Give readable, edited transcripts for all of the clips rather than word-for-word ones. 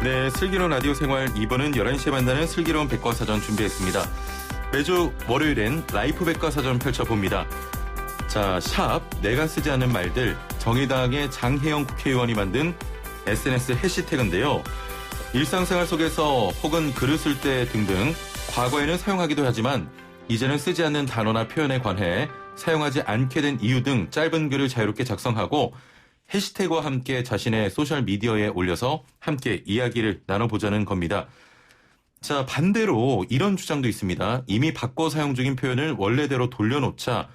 네, 슬기로운 라디오 생활 2부는 11시에 만나는 슬기로운 백과사전 준비했습니다. 매주 월요일엔 라이프 백과사전 펼쳐봅니다. 자, 샵 내가 쓰지 않는 말들, 정의당의 장혜영 국회의원이 만든 SNS 해시태그인데요. 일상생활 속에서 혹은 글을 쓸 때 등등 과거에는 사용하기도 하지만 이제는 쓰지 않는 단어나 표현에 관해 사용하지 않게 된 이유 등 짧은 글을 자유롭게 작성하고 해시태그와 함께 자신의 소셜미디어에 올려서 함께 이야기를 나눠보자는 겁니다. 자, 반대로 이런 주장도 있습니다. 이미 바꿔 사용 중인 표현을 원래대로 돌려놓자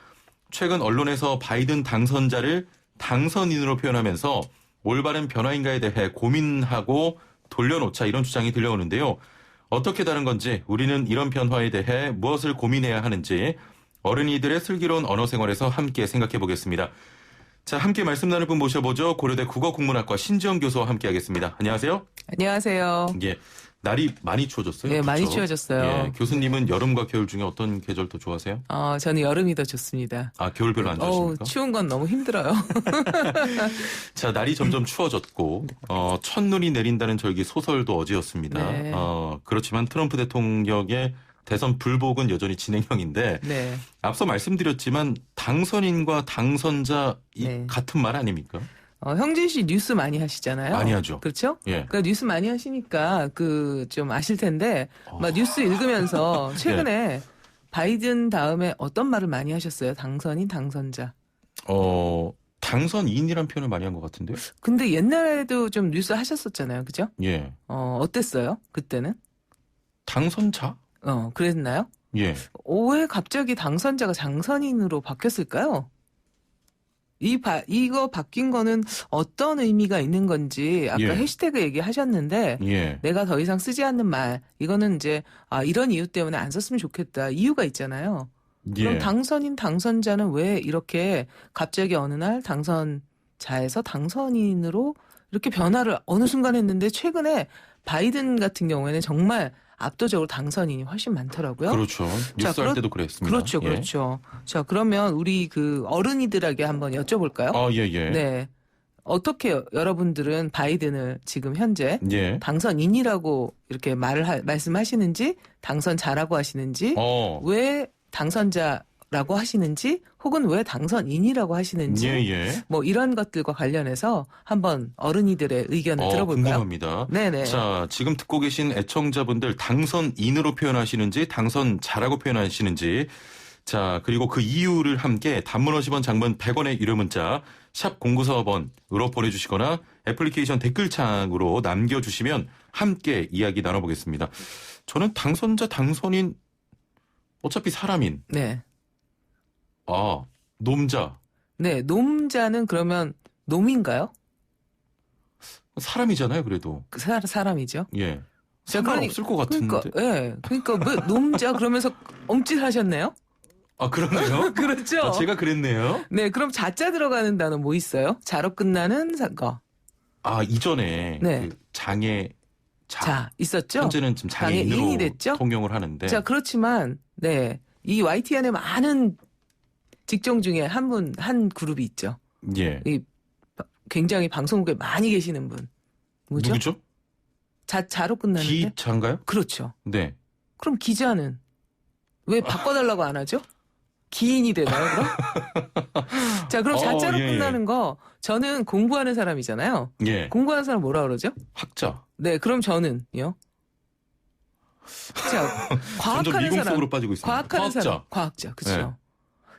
최근 언론에서 바이든 당선자를 당선인으로 표현하면서 올바른 변화인가에 대해 고민하고 돌려놓자 이런 주장이 들려오는데요. 어떻게 다른 건지 우리는 이런 변화에 대해 무엇을 고민해야 하는지 어른이들의 슬기로운 언어 생활에서 함께 생각해 보겠습니다. 자, 함께 말씀 나눌 분 모셔보죠. 고려대 국어국문학과 신지영 교수와 함께하겠습니다. 안녕하세요. 안녕하세요. 예, 날이 많이 추워졌어요. 네, 그렇죠? 많이 추워졌어요. 예, 교수님은 여름과 겨울 중에 어떤 계절 더 좋아하세요? 저는 여름이 더 좋습니다. 아, 겨울 별로 안 좋아하십니까? 추운 건 너무 힘들어요. 자, 날이 점점 추워졌고 첫눈이 내린다는 절기 소설도 어제였습니다. 네. 그렇지만 트럼프 대통령의 대선 불복은 여전히 진행형인데 네. 앞서 말씀드렸지만 당선인과 당선자 네. 같은 말 아닙니까? 형진 씨 뉴스 많이 하시잖아요. 많이 하죠. 그렇죠? 예. 그러니까 뉴스 많이 하시니까 좀 아실 텐데 막 뉴스 읽으면서 최근에 바이든 다음에 어떤 말을 많이 하셨어요? 당선인, 당선자. 당선인이란 표현을 많이 한 것 같은데요? 근데 옛날에도 좀 뉴스 하셨었잖아요. 그죠? 예. 어땠어요? 그때는? 당선자? 그랬나요? 예. 왜 갑자기 당선자가 당선인으로 바뀌었을까요? 이거 바뀐 거는 어떤 의미가 있는 건지 아까 예. 해시태그 얘기하셨는데 예. 내가 더 이상 쓰지 않는 말 이거는 이제 이런 이유 때문에 안 썼으면 좋겠다. 이유가 있잖아요. 그럼 예. 당선인, 당선자는 왜 이렇게 갑자기 어느 날 당선자에서 당선인으로 이렇게 변화를 어느 순간 했는데 최근에 바이든 같은 경우에는 정말 압도적으로 당선인이 훨씬 많더라고요. 그렇죠. 뉴스 할 때도 그랬습니다. 그렇죠, 예. 그렇죠. 자, 그러면 우리 어른이들에게 한번 여쭤볼까요? 예. 네. 어떻게 여러분들은 바이든을 지금 현재 예. 당선인이라고 이렇게 말씀하시는지, 당선자라고 하시는지, 왜 당선자라고 하시는지, 혹은 왜 당선인이라고 하시는지, 예. 뭐 이런 것들과 관련해서 한번 어른이들의 의견을 들어볼까요? 궁금합니다. 네네. 자, 지금 듣고 계신 애청자분들 당선인으로 표현하시는지 당선자라고 표현하시는지 자, 그리고 그 이유를 함께 단문 50원 장문 100원의 유료 문자 샵 0945번으로 보내주시거나 애플리케이션 댓글창으로 남겨주시면 함께 이야기 나눠보겠습니다. 저는 당선자, 당선인 어차피 사람인. 네. 놈자. 네, 놈자는 그러면 놈인가요? 사람이잖아요, 그래도. 사람이죠. 예. 상관없을 것 같은데. 그러니까 왜 놈자 그러면서 엄찔하셨네요? 그러네요. 그렇죠. 제가 그랬네요. 네, 그럼 자자 들어가는 단어 뭐 있어요? 자로 끝나는 거. 이전에 네. 그 자 있었죠? 현재는 지금 장애인으로 됐죠? 통용을 하는데. 자, 그렇지만 네, 이 YTN의 많은 직종 중에 한 그룹이 있죠. 예. 굉장히 방송국에 많이 계시는 분. 누구죠? 자로 끝나는데. 기자인가요? 그렇죠. 네. 그럼 기자는 왜 바꿔달라고 안 하죠? 기인이 되나요, 그럼? 자, 그럼 자자로 끝나는 거 저는 공부하는 사람이잖아요. 예. 공부하는 사람 뭐라 그러죠? 학자. 네, 그럼 저는요. 자, 점점 과학하는 미공 사람. 속으로 빠지고 있습니다. 과학하는 과학자. 사람. 과학자. 그렇죠. 네.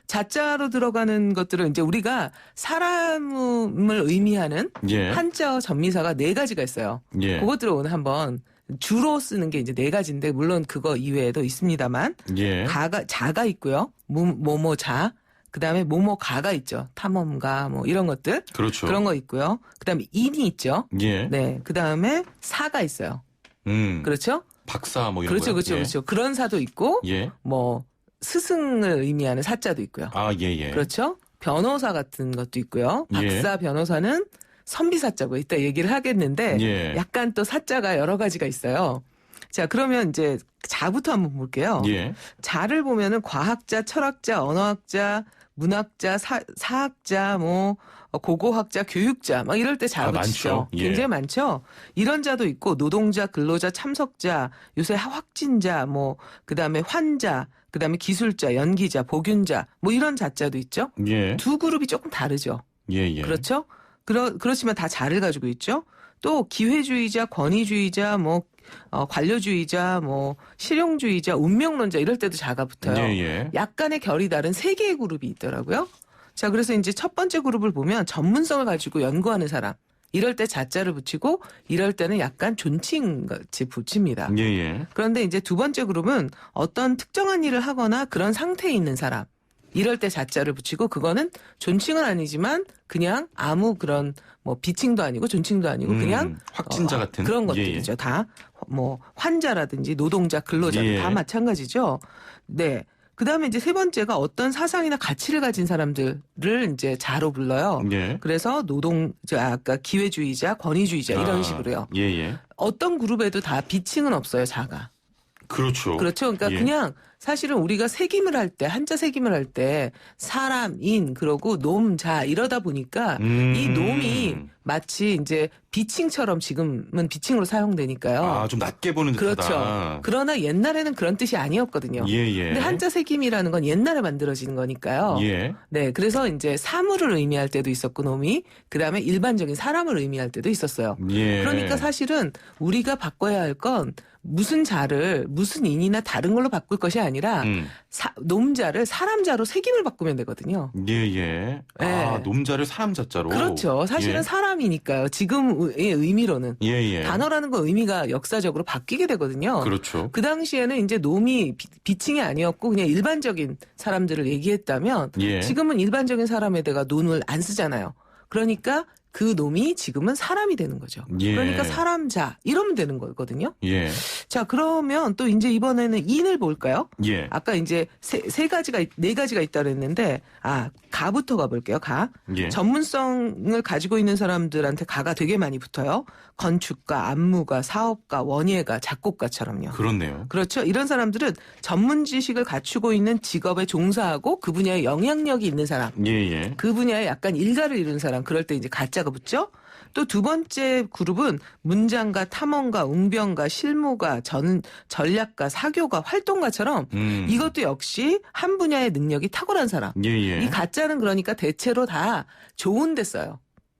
자자로 들어가는 것들은 이제 우리가 사람을 의미하는 예. 한자어 전미사가 4가지가 있어요. 예. 그것들을 오늘 한번 주로 쓰는 게 이제 4가지인데 물론 그거 이외에도 있습니다만 예. 자가 있고요. 모모자. 그다음에 모모가가 있죠. 탐험가 뭐 이런 것들. 그렇죠. 그런 거 있고요. 그다음에 인이 있죠. 예. 네. 그다음에 사가 있어요. 그렇죠? 박사 뭐 이런 그렇죠. 거요? 그렇죠. 예. 그렇죠. 그런 사도 있고 예. 뭐 스승을 의미하는 사자도 있고요. 예. 그렇죠? 변호사 같은 것도 있고요. 예. 박사 변호사는 선비사자고 이따 얘기를 하겠는데 예. 약간 또 사자가 여러 가지가 있어요. 자, 그러면 이제 자부터 한번 볼게요. 예. 자를 보면은 과학자, 철학자, 언어학자, 문학자, 사학자, 고고학자, 교육자 막 이럴 때 자 붙이죠. 많죠. 예. 굉장히 많죠. 이런 자도 있고 노동자, 근로자, 참석자, 요새 확진자, 뭐 그다음에 환자, 그다음에 기술자, 연기자, 복균자 뭐 이런 자자도 있죠. 예. 두 그룹이 조금 다르죠. 예, 예. 그렇죠? 그렇지만 다 자를 가지고 있죠. 또 기회주의자, 권위주의자, 뭐 관료주의자, 뭐 실용주의자, 운명론자 이럴 때도 자가 붙어요. 예, 예. 약간의 결이 다른 세 개의 그룹이 있더라고요. 자, 그래서 이제 첫 번째 그룹을 보면 전문성을 가지고 연구하는 사람. 이럴 때 자자를 붙이고 이럴 때는 약간 존칭같이 붙입니다. 예, 예. 그런데 이제 두 번째 그룹은 어떤 특정한 일을 하거나 그런 상태에 있는 사람. 이럴 때 자자를 붙이고 그거는 존칭은 아니지만 그냥 아무 그런 뭐 비칭도 아니고 존칭도 아니고 그냥 확진자 같은 그런 예, 것들이죠. 예. 다 뭐 환자라든지 노동자, 근로자들 예. 다 마찬가지죠. 네. 그다음에 이제 세 번째가 어떤 사상이나 가치를 가진 사람들을 이제 자로 불러요. 예. 그래서 아까 기회주의자, 권위주의자 이런 식으로요. 예, 예. 어떤 그룹에도 다 비칭은 없어요, 자가. 그렇죠. 그렇죠. 그러니까 예. 그냥 사실은 우리가 색임을 할 때, 한자 색임을 할 때 사람, 인, 그러고 놈, 자 이러다 보니까 이 놈이 마치 이제 비칭처럼 지금은 비칭으로 사용되니까요. 아, 좀 낮게 보는 듯하다. 그렇죠. 그러나 옛날에는 그런 뜻이 아니었거든요. 예, 예. 근데 한자 색임이라는 건 옛날에 만들어지는 거니까요. 예. 네, 그래서 이제 사물을 의미할 때도 있었고 놈이 그다음에 일반적인 사람을 의미할 때도 있었어요. 예. 그러니까 사실은 우리가 바꿔야 할 건 무슨 자를 무슨 인이나 다른 걸로 바꿀 것이 아니라 놈자를 사람자로 색임을 바꾸면 되거든요. 예, 예. 아, 네. 놈자를 사람 자자로. 그렇죠. 사실은 예. 사람이니까요. 지금의 의미로는. 예, 예. 단어라는 거 의미가 역사적으로 바뀌게 되거든요. 그렇죠. 그 당시에는 이제 놈이 비칭이 아니었고 그냥 일반적인 사람들을 얘기했다면 예. 지금은 일반적인 사람에다가 논을 안 쓰잖아요. 그러니까 그 놈이 지금은 사람이 되는 거죠. 예. 그러니까 사람자 이러면 되는 거거든요. 예. 자, 그러면 또 이제 이번에는 인을 볼까요? 예. 아까 이제 네 가지가 있다 그랬는데 가부터 가볼게요. 가. 예. 전문성을 가지고 있는 사람들한테 가가 되게 많이 붙어요. 건축가, 안무가, 사업가, 원예가, 작곡가처럼요. 그렇네요. 그렇죠. 이런 사람들은 전문 지식을 갖추고 있는 직업에 종사하고 그 분야에 영향력이 있는 사람. 예, 예. 그 분야에 약간 일가를 이룬 사람. 그럴 때 이제 가짜가 붙죠. 또 두 번째 그룹은 문장가, 탐험가, 웅변가, 실무가, 전략가, 사교가, 활동가처럼 이것도 역시 한 분야의 능력이 탁월한 사람. 예, 예. 이 가짜는 그러니까 대체로 다 좋은 데 써요.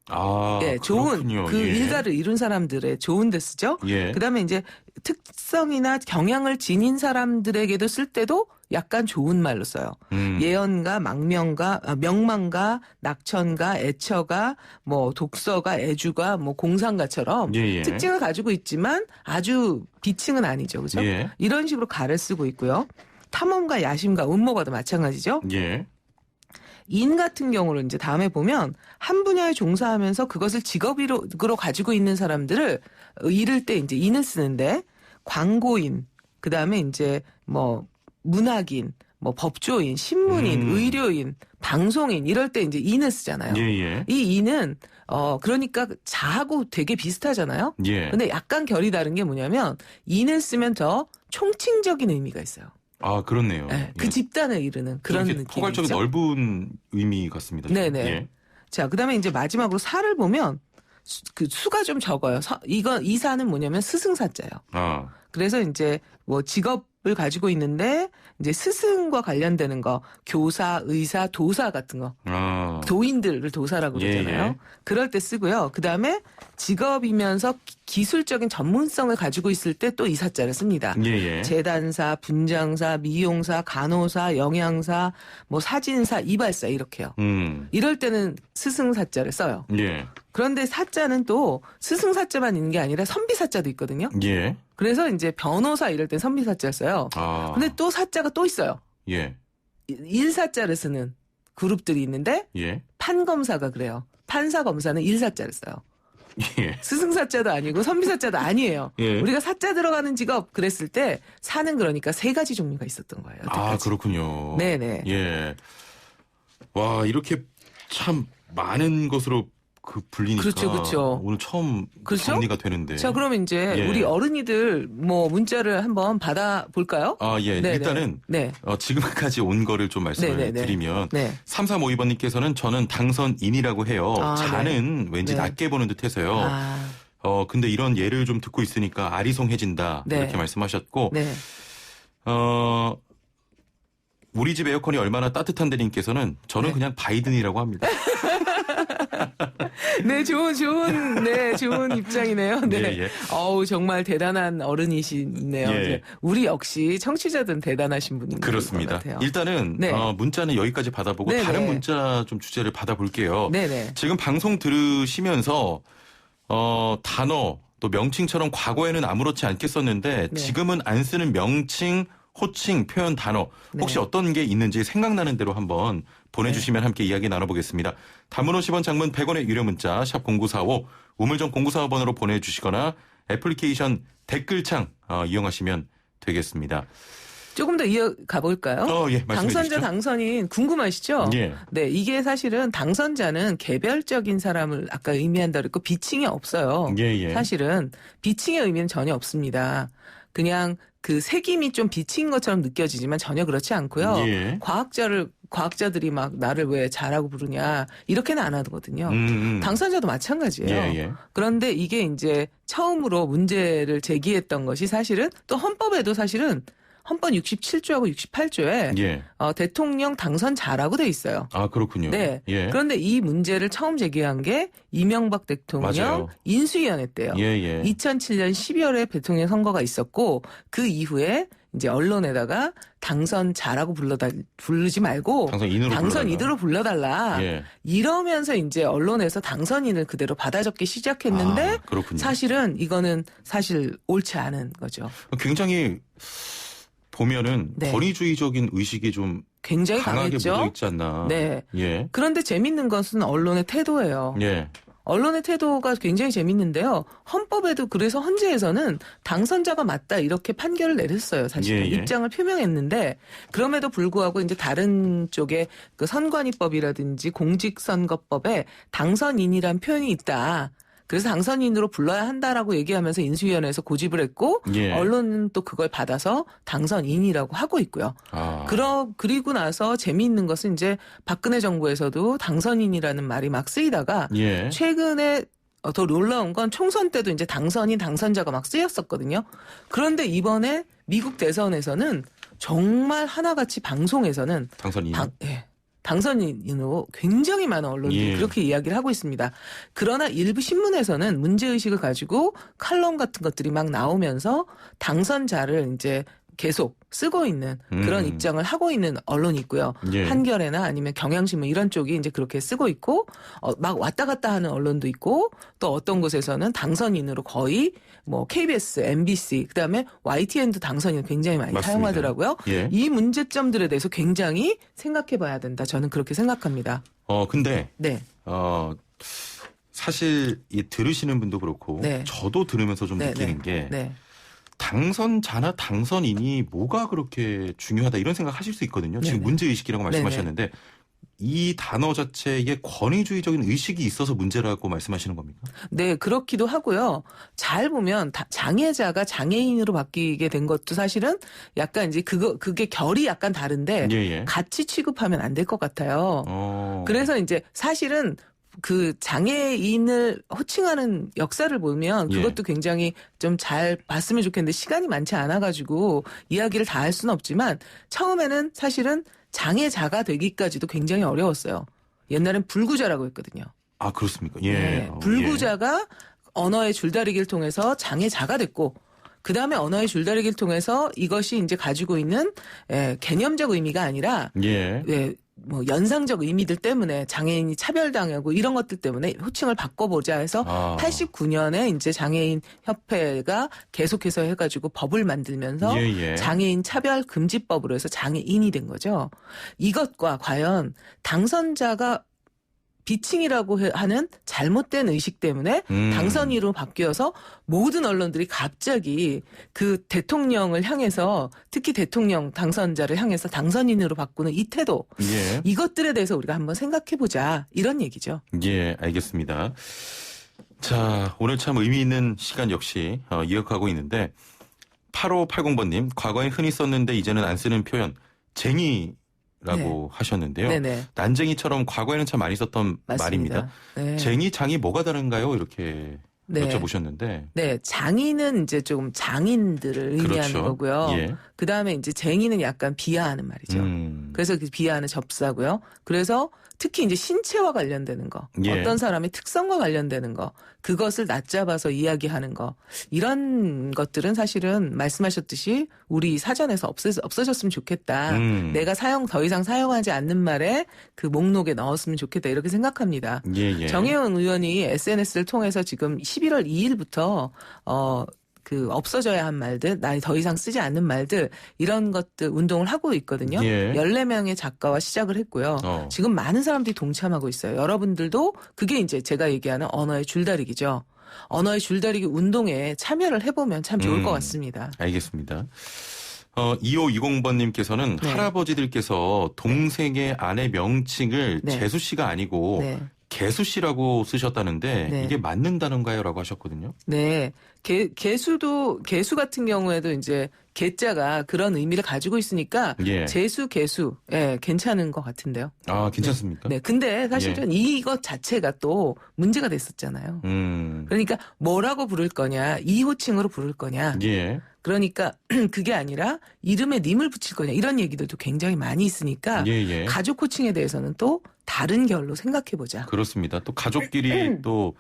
아, 예, 좋은 그렇군요. 그 예. 일가를 이룬 사람들의 좋은 데 쓰죠. 예. 그다음에 이제 특성이나 경향을 지닌 사람들에게도 쓸 때도 약간 좋은 말로 써요. 예언가, 명망가, 낙천가, 애처가, 뭐 독서가, 애주가, 뭐 공상가처럼 예, 예. 특징을 가지고 있지만 아주 비칭은 아니죠, 그죠? 예. 이런 식으로 가를 쓰고 있고요. 탐험가, 야심가, 음모가도 마찬가지죠. 예. 인 같은 경우는 이제 다음에 보면 한 분야에 종사하면서 그것을 직업으로 가지고 있는 사람들을 이를 때 이제 인을 쓰는데 광고인, 그 다음에 이제 뭐 문학인, 뭐 법조인, 신문인, 의료인, 방송인 이럴 때 이제 인을 쓰잖아요. 예, 예. 이 인은 그러니까 자하고 되게 비슷하잖아요. 예. 근데 약간 결이 다른 게 뭐냐면 인을 쓰면 더 총칭적인 의미가 있어요. 아, 그렇네요. 네, 그 예. 집단을 이루는 그런 이렇게 느낌이죠. 포괄적인 넓은 의미 같습니다. 네네. 예. 자, 그다음에 이제 마지막으로 사를 보면 그 수가 좀 적어요. 이 사는 뭐냐면 스승사자예요. 아, 그래서 이제 뭐 직업을 가지고 있는데 이제 스승과 관련되는 거 교사, 의사, 도사 같은 거 아. 도인들을 도사라고 그러잖아요. 예. 그럴 때 쓰고요. 그다음에 직업이면서 기술적인 전문성을 가지고 있을 때 또 이사자를 씁니다. 예, 예. 재단사, 분장사, 미용사, 간호사, 영양사, 뭐 사진사, 이발사 이렇게요. 이럴 때는 스승사자를 써요. 예. 그런데 사자는 또 스승사자만 있는 게 아니라 선비사자도 있거든요. 예. 그래서 이제 변호사 이럴 땐 선비사자를 써요. 아. 근데 또 사자가 또 있어요. 예. 일사자를 쓰는 그룹들이 있는데 예. 판검사가 그래요. 판사 검사는 일사자를 써요. 예. 스승사자도 아니고 선비사자도 아니에요. 예. 우리가 사자 들어가는 직업 그랬을 때 사는 그러니까 세 가지 종류가 있었던 거예요. 아, 여태까지. 그렇군요. 네네. 예. 와, 이렇게 참 많은 것으로 그 불리니까 그렇죠, 그렇죠. 오늘 처음 그렇죠? 정리가 되는데. 자, 그럼 이제 예. 우리 어른이들 뭐 문자를 한번 받아볼까요? 아, 예. 네네. 일단은 네. 지금까지 온 거를 좀 말씀을 네네네. 드리면 네. 3352번님께서는 저는 당선인이라고 해요. 아, 자는 왠지 네. 낮게 보는 듯해서요. 아, 근데 이런 예를 좀 듣고 있으니까 아리송해진다. 네. 이렇게 말씀하셨고 네. 우리 집 에어컨이 얼마나 따뜻한데 님께서는 저는 네. 그냥 바이든이라고 합니다. 네, 좋은 입장이네요. 네. 예, 예. 어우, 정말 대단한 어른이시네요. 예. 네. 우리 역시 청취자들은 대단하신 분인 것 그렇습니다. 같아요. 일단은 네. 문자는 여기까지 받아보고 네네. 다른 문자 좀 주제를 받아볼게요. 네네. 지금 방송 들으시면서 단어 또 명칭처럼 과거에는 아무렇지 않게 썼는데 네. 지금은 안 쓰는 명칭, 호칭, 표현, 단어 혹시 네. 어떤 게 있는지 생각나는 대로 한번 보내주시면 함께 이야기 나눠보겠습니다. 단문 50원, 장문 100원의 유료 문자 샵 0945 우물정 0945번으로 보내주시거나 애플리케이션 댓글창 이용하시면 되겠습니다. 조금 더 이어가 볼까요? 예, 말씀해 당선자, 주시죠. 당선인 궁금하시죠? 예. 네, 이게 사실은 당선자는 개별적인 사람을 아까 의미한다 그랬고 비칭이 없어요. 예, 예. 사실은 비칭의 의미는 전혀 없습니다. 그냥 그 색임이 좀 비친 것처럼 느껴지지만 전혀 그렇지 않고요. 예. 과학자들이 막 나를 왜 잘하고 부르냐 이렇게는 안 하거든요. 당선자도 마찬가지예요. 예, 예. 그런데 이게 이제 처음으로 문제를 제기했던 것이 사실은 또 헌법에도 사실은 헌법 67조하고 68조에 예. 대통령 당선자라고 돼 있어요. 아, 그렇군요. 네. 예. 그런데 이 문제를 처음 제기한 게 이명박 대통령 맞아요. 인수위원회 때요. 예, 예. 2007년 12월에 대통령 선거가 있었고 그 이후에 이제 언론에다가 당선자라고 부르지 말고 당선인으로 불러달라. 예. 이러면서 이제 언론에서 당선인을 그대로 받아 적기 시작했는데 그렇군요. 사실은 이거는 사실 옳지 않은 거죠. 굉장히 보면은 네. 권위주의적인 의식이 좀 굉장히 강하게 강했죠. 묻어 있지 않나. 네. 예. 그런데 재밌는 것은 언론의 태도예요. 예. 언론의 태도가 굉장히 재밌는데요. 헌법에도 그래서 헌재에서는 당선자가 맞다 이렇게 판결을 내렸어요. 사실 예, 예. 입장을 표명했는데 그럼에도 불구하고 이제 다른 쪽에 그 선관위법이라든지 공직선거법에 당선인이란 표현이 있다. 그래서 당선인으로 불러야 한다라고 얘기하면서 인수위원회에서 고집을 했고 예. 언론은 또 그걸 받아서 당선인이라고 하고 있고요. 아. 그리고 나서 재미있는 것은 이제 박근혜 정부에서도 당선인이라는 말이 막 쓰이다가 예. 최근에 더 놀라운 건 총선 때도 이제 당선인, 당선자가 막 쓰였었거든요. 그런데 이번에 미국 대선에서는 정말 하나같이 방송에서는 당선인. 당선인으로 굉장히 많은 언론들이 예. 그렇게 이야기를 하고 있습니다. 그러나 일부 신문에서는 문제의식을 가지고 칼럼 같은 것들이 막 나오면서 당선자를 이제 계속 쓰고 있는 그런 입장을 하고 있는 언론이 있고요. 예. 한겨레나 아니면 경향신문 이런 쪽이 이제 그렇게 쓰고 있고 막 왔다 갔다 하는 언론도 있고 또 어떤 곳에서는 당선인으로 거의 뭐 KBS, MBC 그다음에 YTN도 당선인 굉장히 많이 맞습니다. 사용하더라고요. 예. 이 문제점들에 대해서 굉장히 생각해 봐야 된다. 저는 그렇게 생각합니다. 근데 네. 사실 들으시는 분도 그렇고 네. 저도 들으면서 좀 네, 느끼는 네. 게 네. 당선자나 당선인이 뭐가 그렇게 중요하다 이런 생각 하실 수 있거든요. 지금 네네. 문제의식이라고 말씀하셨는데 이 단어 자체에 권위주의적인 의식이 있어서 문제라고 말씀하시는 겁니까? 네, 그렇기도 하고요. 잘 보면 장애자가 장애인으로 바뀌게 된 것도 사실은 약간 이제 그게 결이 약간 다른데 예, 예. 같이 취급하면 안 될 것 같아요. 그래서 이제 사실은 그 장애인을 호칭하는 역사를 보면 예. 그것도 굉장히 좀 잘 봤으면 좋겠는데 시간이 많지 않아가지고 이야기를 다 할 수는 없지만 처음에는 사실은 장애자가 되기까지도 굉장히 어려웠어요. 옛날엔 불구자라고 했거든요. 아, 그렇습니까? 예. 네, 불구자가 언어의 줄다리기를 통해서 장애자가 됐고 그다음에 언어의 줄다리기를 통해서 이것이 이제 가지고 있는 개념적 의미가 아니라 뭐 연상적 의미들 때문에 장애인이 차별당하고 이런 것들 때문에 호칭을 바꿔보자 해서 89년에 이제 장애인 협회가 계속해서 해가지고 법을 만들면서 장애인 차별 금지법으로 해서 장애인이 된 거죠. 이것과 과연 당선자가 비칭이라고 하는 잘못된 의식 때문에 당선인으로 바뀌어서 모든 언론들이 갑자기 그 대통령을 향해서 특히 대통령 당선자를 향해서 당선인으로 바꾸는 이 태도 예. 이것들에 대해서 우리가 한번 생각해보자 이런 얘기죠. 예, 알겠습니다. 자, 오늘 참 의미 있는 시간 역시 이어가고 있는데 8580번님, 과거엔 흔히 썼는데 이제는 안 쓰는 표현 쟁이라고 하셨는데요. 네네. 난쟁이처럼 과거에는 참 많이 썼던 맞습니다. 말입니다. 네. 쟁이, 장이 뭐가 다른가요? 이렇게 네. 여쭤보셨는데. 네, 장인은 이제 좀 장인들을 의미하는 그렇죠. 거고요. 예. 그 다음에 이제 쟁이는 약간 비하하는 말이죠. 그래서 그 비하하는 접사고요. 그래서 특히 이제 신체와 관련되는 거, 예. 어떤 사람의 특성과 관련되는 거, 그것을 낮잡아서 이야기하는 거, 이런 것들은 사실은 말씀하셨듯이 우리 사전에서 없어졌으면 좋겠다. 내가 더 이상 사용하지 않는 말에 그 목록에 넣었으면 좋겠다. 이렇게 생각합니다. 예. 정혜원 의원이 SNS를 통해서 지금 11월 2일부터 없어져야 한 말들, 나 더 이상 쓰지 않는 말들, 이런 것들 운동을 하고 있거든요. 예. 14명의 작가와 시작을 했고요. 지금 많은 사람들이 동참하고 있어요. 여러분들도 그게 이제 제가 얘기하는 언어의 줄다리기죠. 언어의 줄다리기 운동에 참여를 해보면 참 좋을 것 같습니다. 알겠습니다. 2520번님께서는 네. 할아버지들께서 동생의 아내 명칭을 네. 재수 씨가 아니고 네. 개수 씨라고 쓰셨다는데 네. 이게 맞는다는가요? 라고 하셨거든요. 네. 개수 같은 경우에도 이제 개자가 그런 의미를 가지고 있으니까 예. 재수, 개수, 예, 괜찮은 것 같은데요. 아, 괜찮습니까? 네. 근데 사실은 이것 자체가 또 문제가 됐었잖아요. 그러니까 뭐라고 부를 거냐, 이 호칭으로 부를 거냐. 예. 그러니까 그게 아니라 이름에 님을 붙일 거냐 이런 얘기들도 굉장히 많이 있으니까 예. 가족 호칭에 대해서는 또 다른 결로 생각해보자. 그렇습니다. 또 가족끼리 또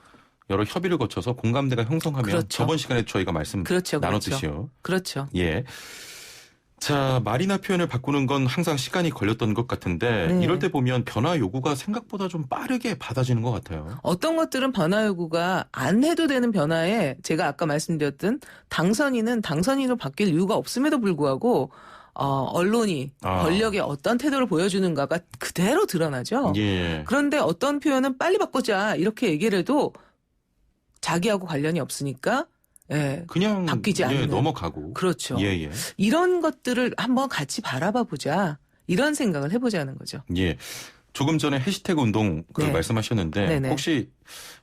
여러 협의를 거쳐서 공감대가 형성하면 그렇죠. 저번 시간에 저희가 말씀 그렇죠. 나눴듯이요. 그렇죠. 예. 자, 말이나 표현을 바꾸는 건 항상 시간이 걸렸던 것 같은데 네. 이럴 때 보면 변화 요구가 생각보다 좀 빠르게 받아지는 것 같아요. 어떤 것들은 변화 요구가 안 해도 되는 변화에 제가 아까 말씀드렸던 당선인은 당선인으로 바뀔 이유가 없음에도 불구하고 언론이 권력의 어떤 태도를 보여주는가가 그대로 드러나죠. 예. 그런데 어떤 표현은 빨리 바꾸자 이렇게 얘기를 해도 자기하고 관련이 없으니까 예, 그냥 바뀌지 않는. 넘어가고. 그렇죠. 예. 이런 것들을 한번 같이 바라봐 보자. 이런 생각을 해보자는 거죠. 예. 조금 전에 해시태그 운동 네. 말씀하셨는데 네네. 혹시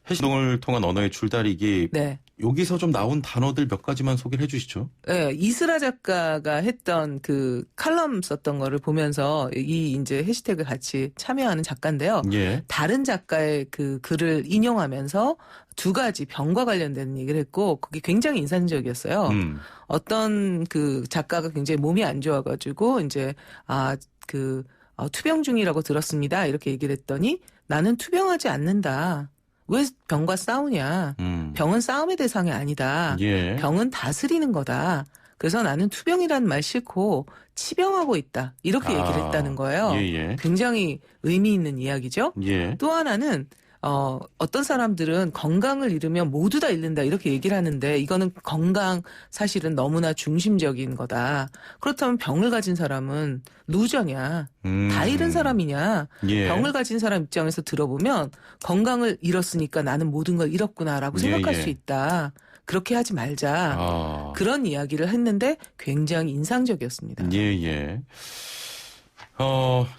해시태그 운동을 통한 언어의 줄다리기 네. 여기서 좀 나온 단어들 몇 가지만 소개를 해 주시죠. 네, 이스라 작가가 했던 그 칼럼 썼던 거를 보면서 이 이제 해시태그 같이 참여하는 작가인데요. 예. 다른 작가의 그 글을 인용하면서 두 가지 병과 관련된 얘기를 했고 그게 굉장히 인상적이었어요. 어떤 그 작가가 굉장히 몸이 안 좋아가지고 이제 투병 중이라고 들었습니다. 이렇게 얘기를 했더니 나는 투병하지 않는다. 왜 병과 싸우냐. 병은 싸움의 대상이 아니다. 예. 병은 다스리는 거다. 그래서 나는 투병이라는 말 싫고 치병하고 있다. 이렇게 얘기를 했다는 거예요. 예. 굉장히 의미 있는 이야기죠. 예. 또 하나는 어떤 사람들은 건강을 잃으면 모두 다 잃는다 이렇게 얘기를 하는데 이거는 건강 사실은 너무나 중심적인 거다. 그렇다면 병을 가진 사람은 루저냐? 다 잃은 사람이냐? 예. 병을 가진 사람 입장에서 들어보면 건강을 잃었으니까 나는 모든 걸 잃었구나라고 생각할 수 있다. 그렇게 하지 말자. 그런 이야기를 했는데 굉장히 인상적이었습니다. 예.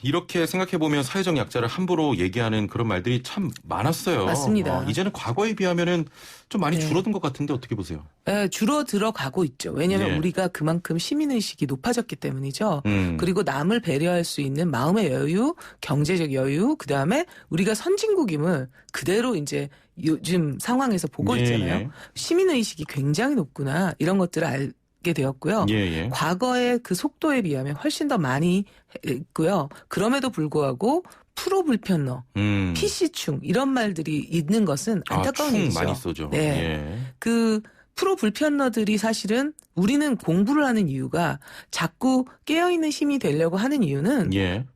이렇게 생각해보면 사회적 약자를 함부로 얘기하는 그런 말들이 참 많았어요. 맞습니다. 이제는 과거에 비하면은 좀 많이 네. 줄어든 것 같은데 어떻게 보세요? 네, 줄어들어 가고 있죠. 왜냐하면 예. 우리가 그만큼 시민의식이 높아졌기 때문이죠. 그리고 남을 배려할 수 있는 마음의 여유, 경제적 여유, 그다음에 우리가 선진국임을 그대로 이제 요즘 상황에서 보고 있잖아요. 시민의식이 굉장히 높구나. 이런 것들을 알게 되었고요. 예. 과거의 그 속도에 비하면 훨씬 더 많이 있고요. 그럼에도 불구하고 프로 불편러, PC충 이런 말들이 있는 것은 안타까운 충 일이죠. 많이 써죠. 네. 예. 그 프로 불편러들이 사실은 우리는 공부를 하는 이유가 자꾸 깨어있는 힘이 되려고 하는 이유는 예.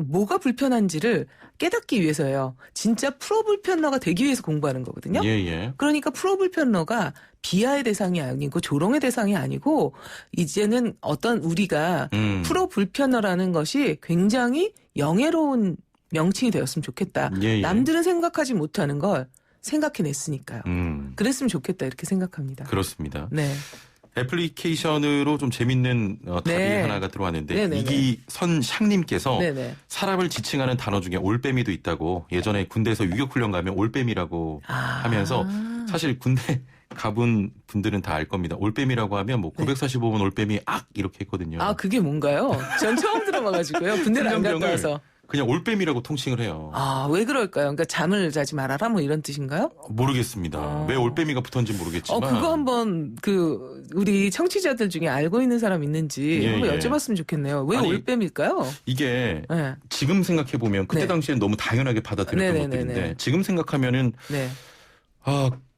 뭐가 불편한지를 깨닫기 위해서예요. 진짜 프로 불편러가 되기 위해서 공부하는 거거든요. 예. 그러니까 프로 불편러가 비하의 대상이 아니고 조롱의 대상이 아니고 이제는 어떤 우리가 프로 불편러라는 것이 굉장히 영예로운 명칭이 되었으면 좋겠다. 예, 예. 남들은 생각하지 못하는 걸 생각해냈으니까요. 그랬으면 좋겠다 이렇게 생각합니다. 그렇습니다. 네. 애플리케이션으로 좀 재밌는 답이 네. 하나가 들어왔는데 네네네. 이기선 샹님께서 네네. 사람을 지칭하는 단어 중에 올빼미도 있다고 예전에 군대에서 유격훈련 가면 올빼미라고 하면서 사실 군대 가본 분들은 다 알 겁니다. 올빼미라고 하면 뭐 945번 올빼미 악 이렇게 했거든요. 아 그게 뭔가요? 전 처음 들어봐가지고요. 군대를 안 갔다 훈련병을 와서. 그냥 올빼미라고 통칭을 해요. 아 왜 그럴까요? 그러니까 잠을 자지 말아라 뭐 이런 뜻인가요? 모르겠습니다. 왜 올빼미가 붙었는지 모르겠지만. 그거 한번 우리 청취자들 중에 알고 있는 사람 있는지 예, 한번 예. 여쭤봤으면 좋겠네요. 왜 아니, 올빼미일까요? 이게 네. 지금 생각해보면 그때 네. 당시엔 너무 당연하게 받아들였던 네네네네. 것들인데 지금 생각하면은 네.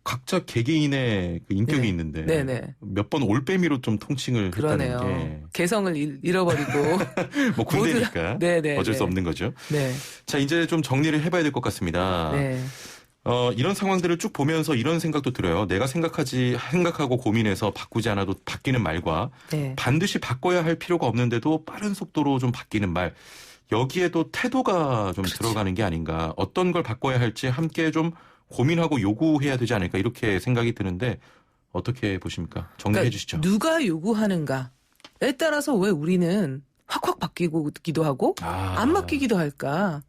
각자 개개인의 그 인격이 네. 있는데 네네. 몇 번 올빼미로 좀 통칭을 그러네요. 했다는 개성을 잃어버리고. 게 뭐 군대니까 네네. 어쩔 수 없는 거죠. 네. 자 이제 좀 정리를 해봐야 될 것 같습니다. 네. 이런 상황들을 쭉 보면서 이런 생각도 들어요. 내가 생각하고 고민해서 바꾸지 않아도 바뀌는 말과 네. 반드시 바꿔야 할 필요가 없는데도 빠른 속도로 좀 바뀌는 말. 여기에도 태도가 좀 그렇죠. 들어가는 게 아닌가. 어떤 걸 바꿔야 할지 함께 좀 고민하고 요구해야 되지 않을까 이렇게 생각이 드는데 어떻게 보십니까? 정리해 그러니까 주시죠. 누가 요구하는가에 따라서 왜 우리는 확확 바뀌기도 하고 안 바뀌기도 할까?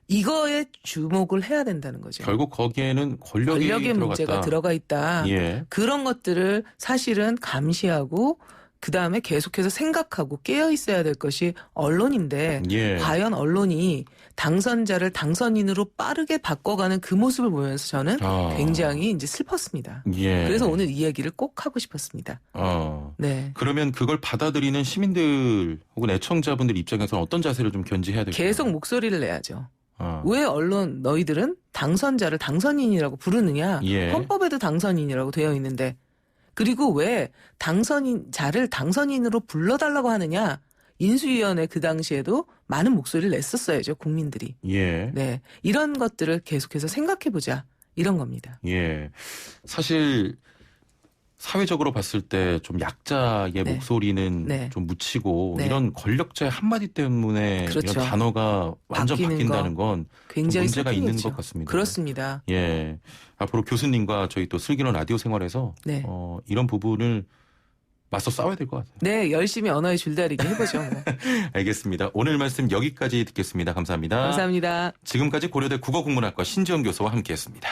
이거에 주목을 해야 된다는 거죠. 결국 거기에는 권력의 들어갔다. 문제가 들어가 있다. 예. 그런 것들을 사실은 감시하고 그다음에 계속해서 생각하고 깨어 있어야 될 것이 언론인데 예. 과연 언론이 당선자를 당선인으로 빠르게 바꿔가는 그 모습을 보면서 저는 굉장히 이제 슬펐습니다. 예. 그래서 오늘 이 얘기를 꼭 하고 싶었습니다. 네. 그러면 그걸 받아들이는 시민들 혹은 애청자분들 입장에서는 어떤 자세를 좀 견지해야 될까요? 계속 목소리를 내야죠. 왜 언론 너희들은 당선자를 당선인이라고 부르느냐? 예. 헌법에도 당선인이라고 되어 있는데 그리고 왜 당선인자를 당선인으로 불러달라고 하느냐? 인수위원회 그 당시에도 많은 목소리를 냈었어야죠, 국민들이. 예. 네. 이런 것들을 계속해서 생각해보자. 이런 겁니다. 예. 사실 사회적으로 봤을 때 좀 약자의 네. 목소리는 네. 좀 묻히고 네. 이런 권력자의 한마디 때문에 그렇죠. 이런 단어가 완전 바뀐다는 건 굉장히 문제가 있는 슬픈 것 일이죠. 같습니다. 그렇습니다. 예. 앞으로 교수님과 저희 또 슬기로운 라디오 생활에서 네. 이런 부분을 맞서 싸워야 될 것 같아요. 네, 열심히 언어의 줄다리기 해보죠. 뭐. 알겠습니다. 오늘 말씀 여기까지 듣겠습니다. 감사합니다. 감사합니다. 지금까지 고려대 국어국문학과 신지영 교수와 함께했습니다.